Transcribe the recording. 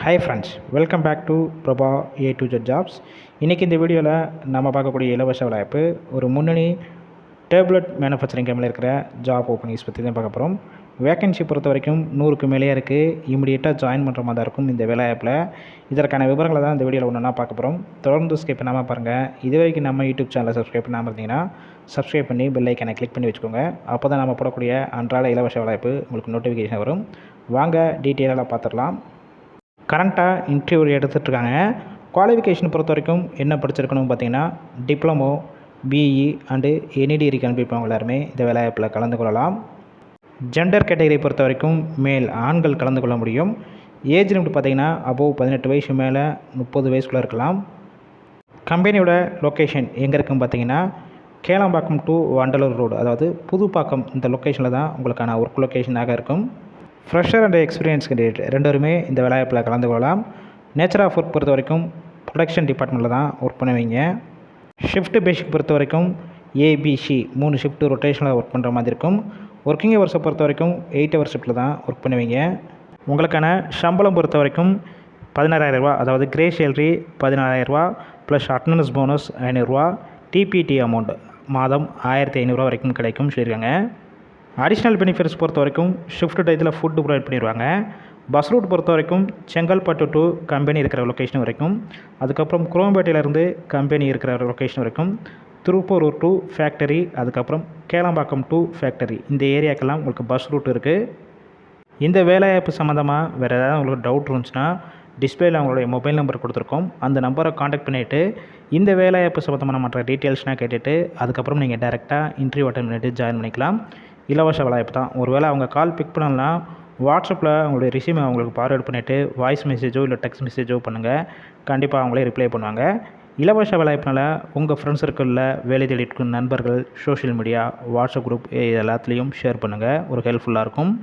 Hi friends, welcome back to Prabha A to Z jobs. இன்றைக்கி இந்த வீடியோவில் நம்ம பார்க்கக்கூடிய இலவச வாய்ப்பு ஒரு முன்னணி டேப்லெட் மேனுஃபேக்சரிங் கம்பெனியில் இருக்கிற ஜாப் ஓப்பனிங்ஸ் பற்றி தான் பார்க்க போகிறோம். வேக்கன்சி பொறுத்த வரைக்கும் 100க்கு மேலேயே இருக்குது. இமீடியட்டாக ஜாயின் பண்ணுற மாதிரி தான் இருக்கும் இந்த வேலைவாய்ப்பில். இதற்கான விவரங்களை தான் இந்த வீடியோவில் ஒன்றா பார்க்க போகிறோம். தொடர்ந்து ஸ்கிப் பண்ணாமல் பாருங்கள். இது வரைக்கும் நம்ம யூடியூப் சேனலை சப்ஸ்கிரைப் பண்ணாமல் இருந்தீங்கன்னா சப்ஸ்கிரைப் பண்ணி பெல் ஐக்கனை கிளிக் பண்ணி வச்சுக்கோங்க. அப்போ தான் நம்ம போடக்கூடிய அன்றாட இலவச வாய்ப்பு உங்களுக்கு நோட்டிஃபிகேஷன் வரும். வாங்க டீட்டெயிலாக பார்த்துடலாம். கரண்ட்டாக இன்டர்வியூ எடுத்துகிட்ருக்காங்க. குவாலிஃபிகேஷன் பொறுத்த வரைக்கும் என்ன படிச்சிருக்கணும் பார்த்தீங்கன்னா, diploma, BE and any degree complete எல்லாருமே இந்த வேலைவாய்ப்பில் கலந்து கொள்ளலாம். ஜெண்டர் கேட்டகரி பொறுத்த வரைக்கும் மேல் ஆண்கள் கலந்து கொள்ள முடியும். ஏஜ் லிமிட் பார்த்திங்கன்னா அபோவ் 18 வயசு மேலே 30 வயசுக்குள்ளே இருக்கலாம். கம்பெனியோட லொக்கேஷன் எங்கே இருக்குன்னு பார்த்தீங்கன்னா, கேளம்பாக்கம் டு வண்டலூர் ரோடு, அதாவது புதுப்பாக்கம், இந்த லொக்கேஷனில் தான் உங்களுக்கான ஒர்க் லொக்கேஷனாக இருக்கும். ஃப்ரெஷர் அண்ட் எக்ஸ்பீரியன்ஸ் கேண்டிடேட் ரெண்டுமே இந்த வேலைவாய்ப்பில் கலந்து கொள்ளலாம். நேச்சர் ஆஃப் ஒர்க் பொறுத்த வரைக்கும் ப்ரொடக்ஷன் டிபார்ட்மெண்ட்டில் தான் ஒர்க் பண்ணுவீங்க. ஷிஃப்ட் பேசிக் பொறுத்த வரைக்கும் ஏபிசி 3 ஷிஃப்ட் ரொட்டேஷனில் ஒர்க் பண்ணுற மாதிரி இருக்கும். ஒர்க்கிங் ஹவர்ஸை பொறுத்த வரைக்கும் 8 ஹவர் ஷிஃப்ட்டில் தான் ஒர்க் பண்ணுவீங்க. உங்களுக்கான சம்பளம் பொறுத்த வரைக்கும் 16,000 ரூபா, அதாவது கிரே சேலரி 16,000 ரூபா ப்ளஸ் அட்டண்டன்ஸ் போனஸ் 500 ரூபா, டிபிடி அமௌண்ட் மாதம் 1,500 ரூபா வரைக்கும் கிடைக்கும் சொல்லியிருக்காங்க. அடிஷ்னல் பெனிஃபிட்ஸ் பொறுத்த வரைக்கும் ஷிஃப்ட் டயத்தில் ஃபுட்டு ப்ரொவைட் பண்ணிடுவாங்க. பஸ் ரூட் பொறுத்த வரைக்கும் செங்கல்பட்டு டு கம்பெனி இருக்கிற லொக்கேஷன் வரைக்கும், அதுக்கப்புறம் குரோம்பேட்டையிலேருந்து கம்பெனி இருக்கிற லொக்கேஷன் வரைக்கும், திருப்பூர் டு ஃபேக்டரி, அதுக்கப்புறம் கேளம்பாக்கம் டு ஃபேக்டரி, இந்த ஏரியாக்கெல்லாம் உங்களுக்கு பஸ் ரூட் இருக்குது. இந்த வேலைவாய்ப்பு சம்மந்தமாக வேறு ஏதாவது உங்களுக்கு டவுட் இருந்துச்சுன்னா டிஸ்பிளேயில் அவங்களுடைய மொபைல் நம்பர் கொடுத்துருக்கோம். அந்த நம்பரை காண்டாக்ட் பண்ணிவிட்டு இந்த வேலைவாய்ப்பு சம்மந்தமான மற்ற டீட்டெயில்ஸ்னால் கேட்டுட்டு அதுக்கப்புறம் நீங்கள் டேரெக்டாக இன்டர்வியூ அட்டன் பண்ணிவிட்டு ஜாயின் பண்ணிக்கலாம். இலவச வேலைவாய்ப்பு தான். ஒருவேளை அவங்க கால் பிக் பண்ணலாம், வாட்ஸ்அப்பில் அவங்களுடைய ரிசீமை அவங்களுக்கு ஃபார்வர்ட் பண்ணிவிட்டு வாய்ஸ் மெசேஜோ இல்லை டெக்ஸ்ட் மெசேஜோ பண்ணுங்கள். கண்டிப்பாக அவங்களே ரிப்ளை பண்ணுவாங்க. இலவச வேலைவாய்ப்பினால் உங்கள் ஃப்ரெண்ட்ஸ் சர்க்கிளில் வேலை தேடிட்டு நண்பர்கள், சோஷியல் மீடியா, வாட்ஸ்அப் குரூப் எல்லாத்துலேயும் ஷேர் பண்ணுங்கள். ஒரு ஹெல்ப்ஃபுல்லாக இருக்கும்.